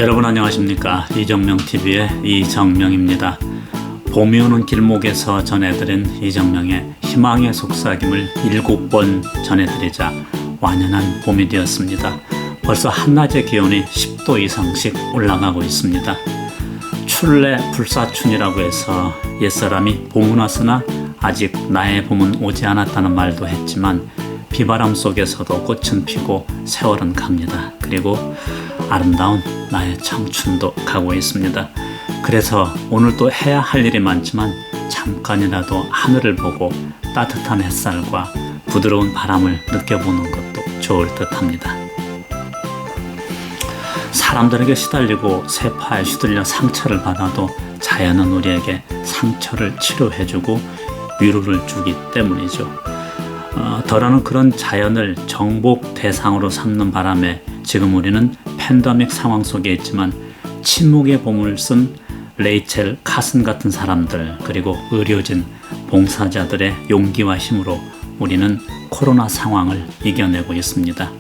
여러분 안녕하십니까? 이정명TV의 이정명입니다. 봄이 오는 길목에서 전해드린 이정명의 희망의 속삭임을 7번 전해드리자 완연한 봄이 되었습니다. 벌써 한낮의 기온이 10도 이상씩 올라가고 있습니다. 출래 불사춘이라고 해서 옛사람이 봄은 왔으나 아직 나의 봄은 오지 않았다는 말도 했지만 비바람 속에서도 꽃은 피고 세월은 갑니다. 그리고 아름다운 나의 청춘도 가고 있습니다. 그래서 오늘 또 해야 할 일이 많지만 잠깐이라도 하늘을 보고 따뜻한 햇살과 부드러운 바람을 느껴보는 것도 좋을 듯합니다. 사람들에게 시달리고 세파에 휘둘려 상처를 받아도 자연은 우리에게 상처를 치료해주고 위로를 주기 때문이죠. 더러는 그런 자연을 정복 대상으로 삼는 바람에 지금 우리는 팬데믹 상황 속에 있지만 침묵의 봄을 쓴 레이첼 카슨 같은 사람들, 그리고 의료진, 봉사자들의 용기와 힘으로 우리는 코로나 상황을 이겨내고 있습니다.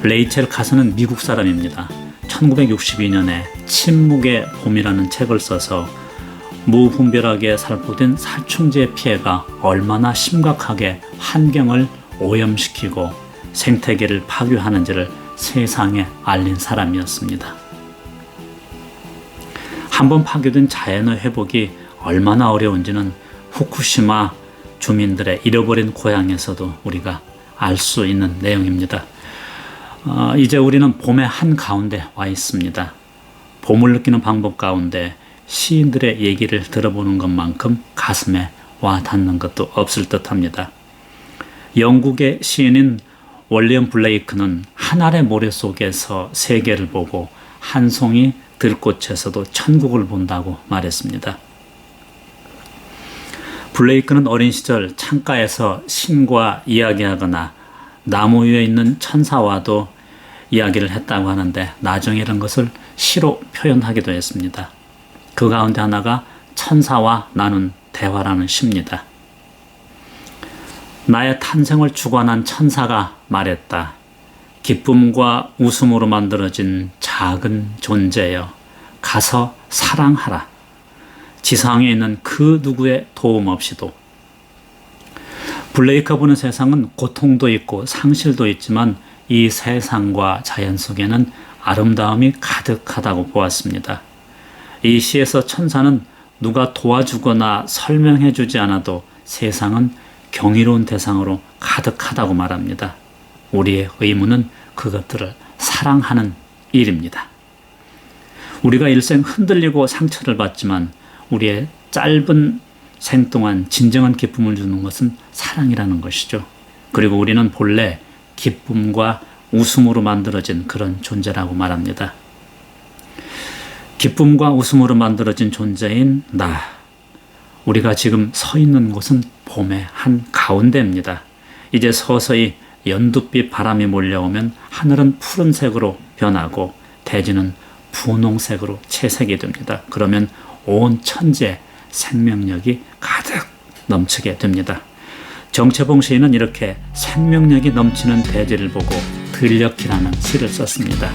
레이첼 카슨은 미국 사람입니다. 1962년에 침묵의 봄이라는 책을 써서 무분별하게 살포된 살충제의 피해가 얼마나 심각하게 환경을 오염시키고 생태계를 파괴하는지를 세상에 알린 사람이었습니다. 한번 파괴된 자연의 회복이 얼마나 어려운지는 후쿠시마 주민들의 잃어버린 고향에서도 우리가 알 수 있는 내용입니다. 이제 우리는 봄의 한가운데 와 있습니다. 봄을 느끼는 방법 가운데 시인들의 얘기를 들어보는 것만큼 가슴에 와 닿는 것도 없을 듯합니다. 영국의 시인인 월리엄 블레이크는 한 알의 모래 속에서 세계를 보고 한 송이 들꽃에서도 천국을 본다고 말했습니다. 블레이크는 어린 시절 창가에서 신과 이야기하거나 나무 위에 있는 천사와도 이야기를 했다고 하는데 나중에 이런 것을 시로 표현하기도 했습니다. 그 가운데 하나가 천사와 나눈 대화라는 시입니다. 나의 탄생을 주관한 천사가 말했다. 기쁨과 웃음으로 만들어진 작은 존재여, 가서 사랑하라. 지상에 있는 그 누구의 도움 없이도. 블레이크가 보는 세상은 고통도 있고 상실도 있지만 이 세상과 자연 속에는 아름다움이 가득하다고 보았습니다. 이 시에서 천사는 누가 도와주거나 설명해 주지 않아도 세상은 경이로운 대상으로 가득하다고 말합니다. 우리의 의무는 그것들을 사랑하는 일입니다. 우리가 일생 흔들리고 상처를 받지만 우리의 짧은 생 동안 진정한 기쁨을 주는 것은 사랑이라는 것이죠. 그리고 우리는 본래 기쁨과 웃음으로 만들어진 그런 존재라고 말합니다. 기쁨과 웃음으로 만들어진 존재인 나. 우리가 지금 서 있는 곳은 봄의 한 가운데입니다. 이제 서서히 연두빛 바람이 몰려오면 하늘은 푸른색으로 변하고 대지는 분홍색으로 채색이 됩니다. 그러면 온 천지에 생명력이 가득 넘치게 됩니다. 정채봉 시인은 이렇게 생명력이 넘치는 대지를 보고 들녘이라는 시를 썼습니다.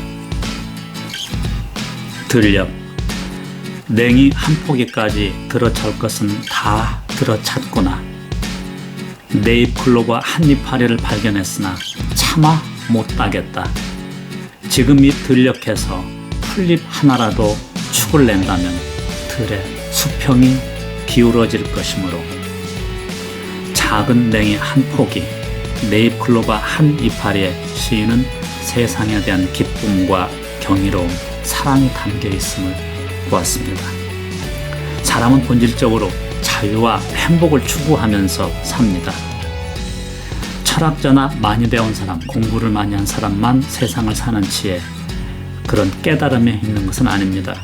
들녘. 냉이 한 포기까지 들어찰 것은 다 들어찼구나. 내 잎 클로버 한 이파리를 발견했으나 차마 못 따겠다. 지금 이 들녘에서 풀잎 하나라도 축을 낸다면 들의 수평이 기울어질 것이므로 작은 냉이 한 포기, 내 잎 클로버 한 이파리에 시인은 세상에 대한 기쁨과 경이로움, 사랑이 담겨 있음을 보았습니다. 사람은 본질적으로 자유와 행복을 추구하면서 삽니다. 철학자나 많이 배운 사람, 공부를 많이 한 사람만 세상을 사는 지혜, 그런 깨달음이 있는 것은 아닙니다.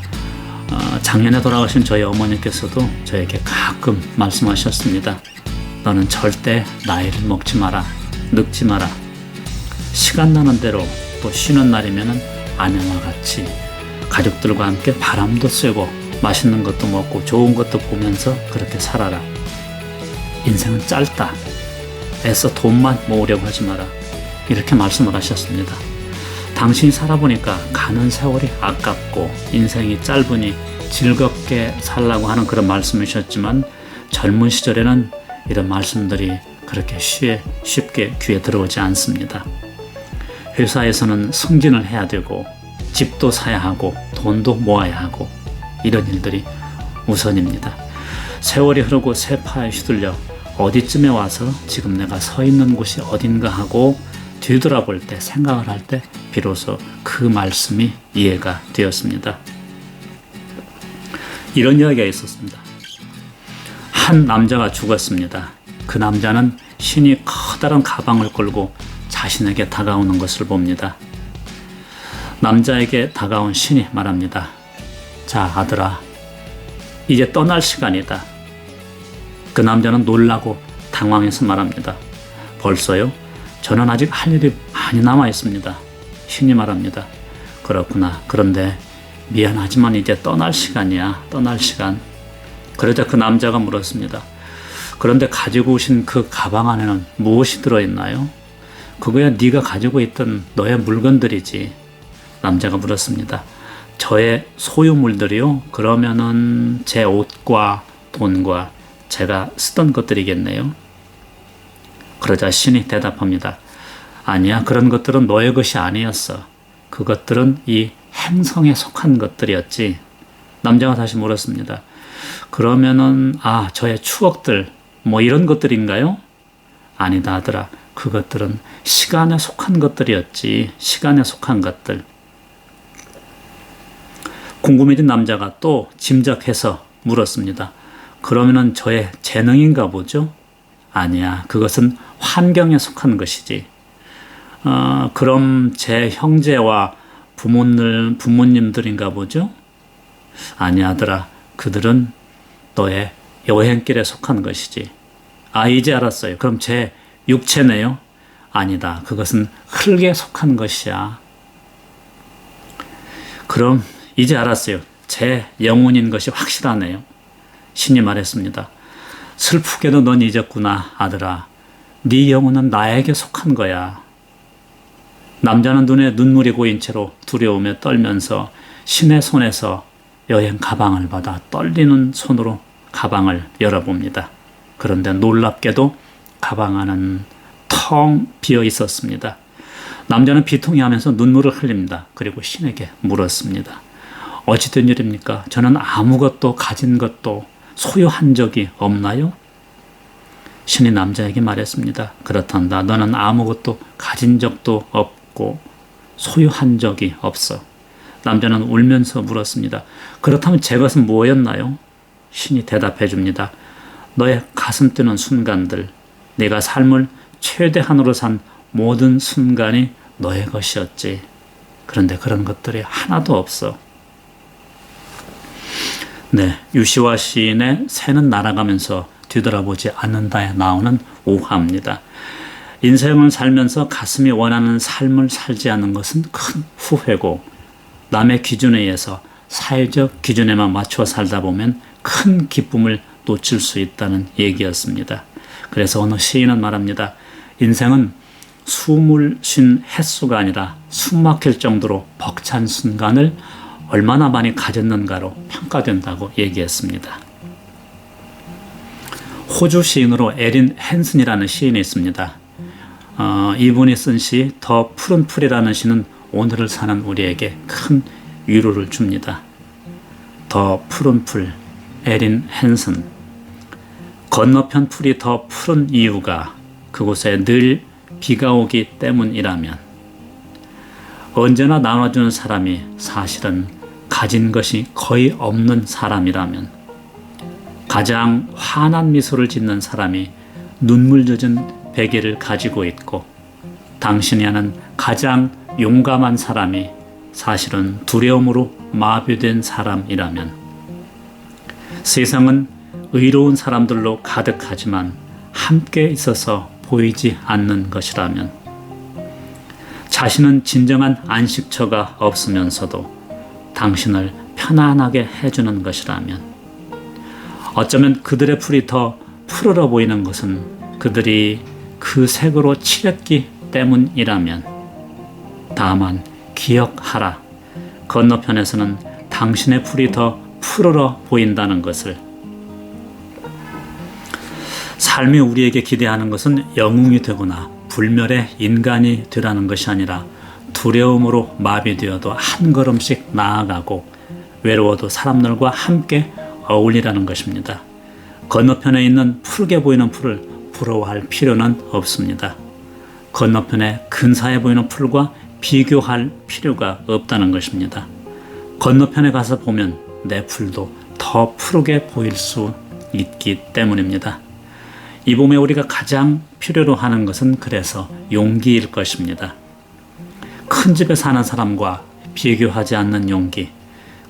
작년에 돌아가신 저희 어머니께서도 저에게 가끔 말씀하셨습니다. 너는 절대 나이를 먹지 마라. 늙지 마라. 시간 나는 대로 또 쉬는 날이면 아내와 같이 가족들과 함께 바람도 쐬고 맛있는 것도 먹고 좋은 것도 보면서 그렇게 살아라. 인생은 짧다. 애써 돈만 모으려고 하지 마라. 이렇게 말씀을 하셨습니다. 당신이 살아보니까 가는 세월이 아깝고 인생이 짧으니 즐겁게 살라고 하는 그런 말씀이셨지만 젊은 시절에는 이런 말씀들이 그렇게 쉽게 귀에 들어오지 않습니다. 회사에서는 승진을 해야 되고 집도 사야 하고 돈도 모아야 하고 이런 일들이 우선입니다. 세월이 흐르고 세파에 휘둘려 어디쯤에 와서 지금 내가 서 있는 곳이 어딘가 하고 뒤돌아볼 때 생각을 할 때 비로소 그 말씀이 이해가 되었습니다. 이런 이야기가 있었습니다. 한 남자가 죽었습니다. 그 남자는 신이 커다란 가방을 끌고 자신에게 다가오는 것을 봅니다. 남자에게 다가온 신이 말합니다. 자, 아들아, 이제 떠날 시간이다. 그 남자는 놀라고 당황해서 말합니다. 벌써요? 저는 아직 할 일이 많이 남아 있습니다. 신이 말합니다. 그렇구나. 그런데 미안하지만 이제 떠날 시간이야. 떠날 시간. 그러자 그 남자가 물었습니다. 그런데 가지고 오신 그 가방 안에는 무엇이 들어있나요? 그거야 네가 가지고 있던 너의 물건들이지. 남자가 물었습니다. 저의 소유물들이요? 그러면은 제 옷과 돈과 제가 쓰던 것들이겠네요. 그러자 신이 대답합니다. 아니야, 그런 것들은 너의 것이 아니었어. 그것들은 이 행성에 속한 것들이었지. 남자가 다시 물었습니다. 그러면은 저의 추억들 뭐 이런 것들인가요? 아니다, 아들아. 그것들은 시간에 속한 것들이었지. 시간에 속한 것들. 궁금해진 남자가 또 짐작해서 물었습니다. 그러면은 저의 재능인가 보죠? 아니야, 그것은 환경에 속한 것이지. 그럼 제 형제와 부모님들인가 보죠? 아니야, 아들아. 그들은 너의 여행길에 속한 것이지. 이제 알았어요. 그럼 제 육체네요? 아니다. 그것은 흙에 속한 것이야. 그럼 이제 알았어요. 제 영혼인 것이 확실하네요. 신이 말했습니다. 슬프게도 넌 잊었구나, 아들아. 네 영혼은 나에게 속한 거야. 남자는 눈에 눈물이 고인 채로 두려움에 떨면서 신의 손에서 여행 가방을 받아 떨리는 손으로 가방을 열어봅니다. 그런데 놀랍게도 가방 안은 텅 비어 있었습니다. 남자는 비통해하면서 눈물을 흘립니다. 그리고 신에게 물었습니다. 어찌 된 일입니까? 저는 아무것도 가진 것도 소유한 적이 없나요? 신이 남자에게 말했습니다. 그렇단다. 너는 아무것도 가진 적도 없고 소유한 적이 없어. 남자는 울면서 물었습니다. 그렇다면 제 것은 뭐였나요? 신이 대답해 줍니다. 너의 가슴 뛰는 순간들, 내가 삶을 최대한으로 산 모든 순간이 너의 것이었지. 그런데 그런 것들이 하나도 없어. 네, 유시화 시인의 새는 날아가면서 뒤돌아보지 않는다에 나오는 오화입니다. 인생을 살면서 가슴이 원하는 삶을 살지 않는 것은 큰 후회고 남의 기준에 의해서 사회적 기준에만 맞춰 살다 보면 큰 기쁨을 놓칠 수 있다는 얘기였습니다. 그래서 어느 시인은 말합니다. 인생은 숨을 쉰 횟수가 아니라 숨 막힐 정도로 벅찬 순간을 얼마나 많이 가졌는가로 평가된다고 얘기했습니다. 호주 시인으로 에린 헨슨이라는 시인이 있습니다. 이분이 쓴 시 더 푸른 풀이라는 시는 오늘을 사는 우리에게 큰 위로를 줍니다. 더 푸른 풀, 에린 헨슨. 건너편 풀이 더 푸른 이유가 그곳에 늘 비가 오기 때문이라면 언제나 나눠주는 사람이 사실은 가진 것이 거의 없는 사람이라면 가장 환한 미소를 짓는 사람이 눈물 젖은 베개를 가지고 있고 당신이 아는 가장 용감한 사람이 사실은 두려움으로 마비된 사람이라면 세상은 의로운 사람들로 가득하지만 함께 있어서 보이지 않는 것이라면 자신은 진정한 안식처가 없으면서도 당신을 편안하게 해주는 것이라면 어쩌면 그들의 풀이 더 푸르러 보이는 것은 그들이 그 색으로 칠했기 때문이라면 다만 기억하라. 건너편에서는 당신의 풀이 더 푸르러 보인다는 것을. 삶이 우리에게 기대하는 것은 영웅이 되거나 불멸의 인간이 되라는 것이 아니라 두려움으로 마비되어도 한 걸음씩 나아가고 외로워도 사람들과 함께 어울리라는 것입니다. 건너편에 있는 푸르게 보이는 풀을 부러워할 필요는 없습니다. 건너편에 근사해 보이는 풀과 비교할 필요가 없다는 것입니다. 건너편에 가서 보면 내 풀도 더 푸르게 보일 수 있기 때문입니다. 이 봄에 우리가 가장 필요로 하는 것은 그래서 용기일 것입니다. 큰 집에 사는 사람과 비교하지 않는 용기,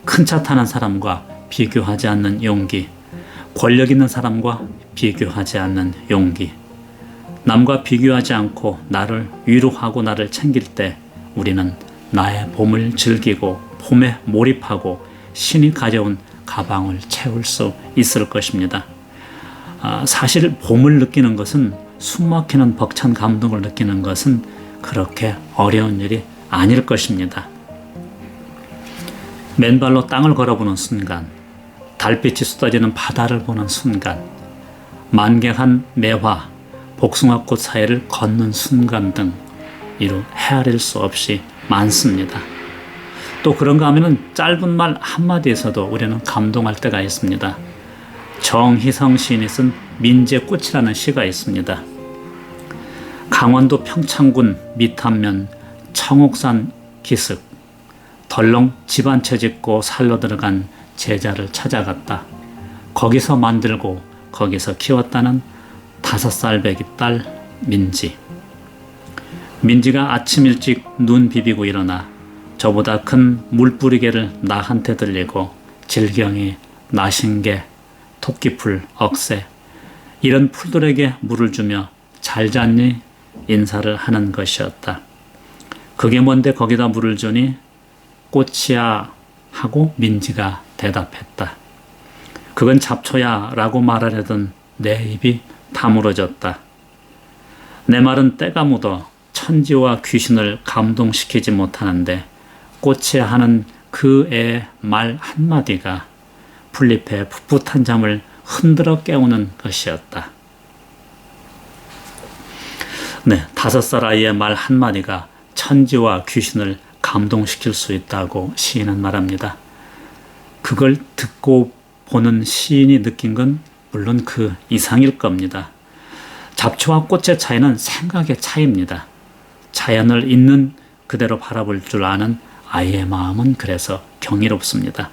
큰 차 타는 사람과 비교하지 않는 용기, 권력 있는 사람과 비교하지 않는 용기. 남과 비교하지 않고 나를 위로하고 나를 챙길 때 우리는 나의 봄을 즐기고 봄에 몰입하고 신이 가져온 가방을 채울 수 있을 것입니다. 사실 봄을 느끼는 것은 숨막히는 벅찬 감동을 느끼는 것은 그렇게 어려운 일이 아닐 것입니다. 맨발로 땅을 걸어보는 순간, 달빛이 쏟아지는 바다를 보는 순간, 만개한 매화, 복숭아꽃 사이를 걷는 순간 등 이루 헤아릴 수 없이 많습니다. 또 그런가 하면 짧은 말 한마디에서도 우리는 감동할 때가 있습니다. 정희성 시인이 쓴 민재꽃이라는 시가 있습니다. 강원도 평창군 미탄면 청옥산 기슭, 덜렁 집 한 채 짓고 살러 들어간 제자를 찾아갔다. 거기서 만들고 거기서 키웠다는 5살 배기 딸 민지. 민지가 아침 일찍 눈 비비고 일어나 저보다 큰 물뿌리개를 나한테 들리고 질경이, 나신개, 토끼풀, 억새 이런 풀들에게 물을 주며 잘 잤니? 인사를 하는 것이었다. 그게 뭔데 거기다 물을 주니? 꽃이야 하고 민지가 대답했다. 그건 잡초야 라고 말하려던 내 입이 다물어졌다. 내 말은 때가 묻어 천지와 귀신을 감동시키지 못하는데 꽃이야 하는 그 애의 말 한마디가 풀잎의 풋풋한 잠을 흔들어 깨우는 것이었다. 네, 5살 아이의 말 한마디가 천지와 귀신을 감동시킬 수 있다고 시인은 말합니다. 그걸 듣고 보는 시인이 느낀 건 물론 그 이상일 겁니다. 잡초와 꽃의 차이는 생각의 차이입니다. 자연을 있는 그대로 바라볼 줄 아는 아이의 마음은 그래서 경이롭습니다.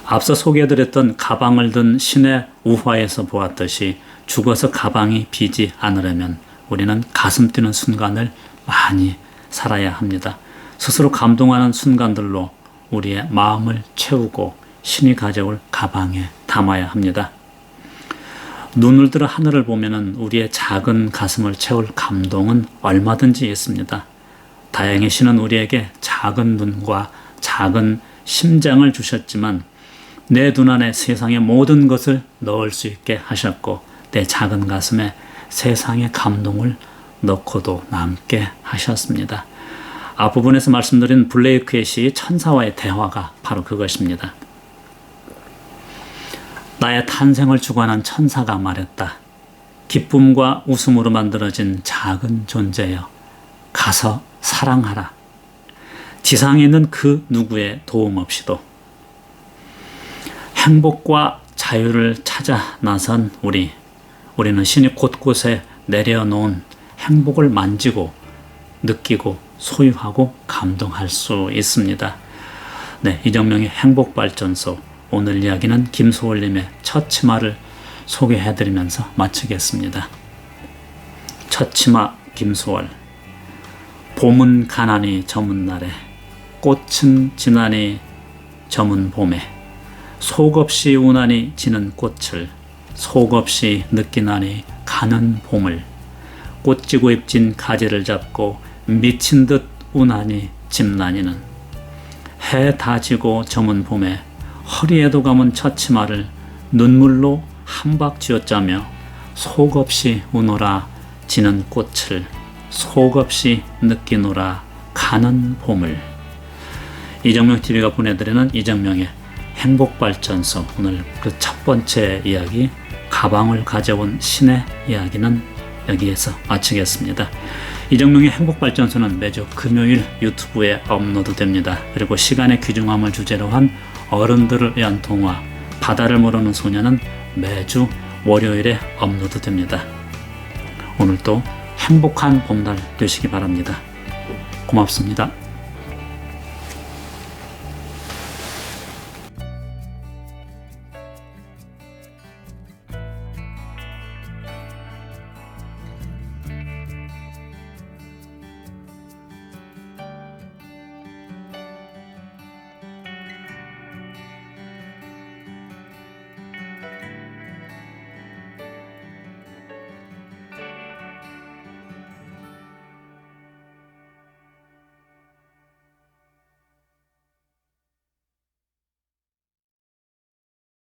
앞서 소개해드렸던 가방을 든 신의 우화에서 보았듯이 죽어서 가방이 비지 않으려면 우리는 가슴 뛰는 순간을 많이 살아야 합니다. 스스로 감동하는 순간들로 우리의 마음을 채우고 신이 가져올 가방에 담아야 합니다. 눈을 들어 하늘을 보면 우리의 작은 가슴을 채울 감동은 얼마든지 있습니다. 다행히 신은 우리에게 작은 눈과 작은 심장을 주셨지만 내 눈 안에 세상의 모든 것을 넣을 수 있게 하셨고 내 작은 가슴에 세상의 감동을 넣고도 남게 하셨습니다. 앞부분에서 말씀드린 블레이크의 시 천사와의 대화가 바로 그것입니다. 나의 탄생을 주관한 천사가 말했다. 기쁨과 웃음으로 만들어진 작은 존재여, 가서 사랑하라. 지상에 있는 그 누구의 도움 없이도. 행복과 자유를 찾아 나선 우리는 신이 곳곳에 내려놓은 행복을 만지고 느끼고 소유하고 감동할 수 있습니다. 네, 이정명의 행복발전소, 오늘 이야기는 김소월님의 첫 치마를 소개해드리면서 마치겠습니다. 첫 치마 김소월. 봄은 가나니 저문 날에, 꽃은 지나니 저문 봄에, 속없이 우나니 지는 꽃을, 속없이 느끼나니 가는 봄을, 꽃지고 잎진 가지를 잡고 미친 듯 우나니 집나니는, 해 다 지고 저문 봄에 허리에도 감은 첫 치마를 눈물로 한박 쥐어짜며 속없이 우노라 지는 꽃을, 속없이 느끼노라 가는 보물. 이정명TV가 보내드리는 이정명의 행복발전소, 오늘 그 첫 번째 이야기, 가방을 가져온 신의 이야기는 여기에서 마치겠습니다. 이정명의 행복발전소는 매주 금요일 유튜브에 업로드됩니다. 그리고 시간의 귀중함을 주제로 한 어른들을 위한 동화 바다를 모르는 소녀는 매주 월요일에 업로드됩니다. 오늘도 행복한 봄날 되시기 바랍니다. 고맙습니다.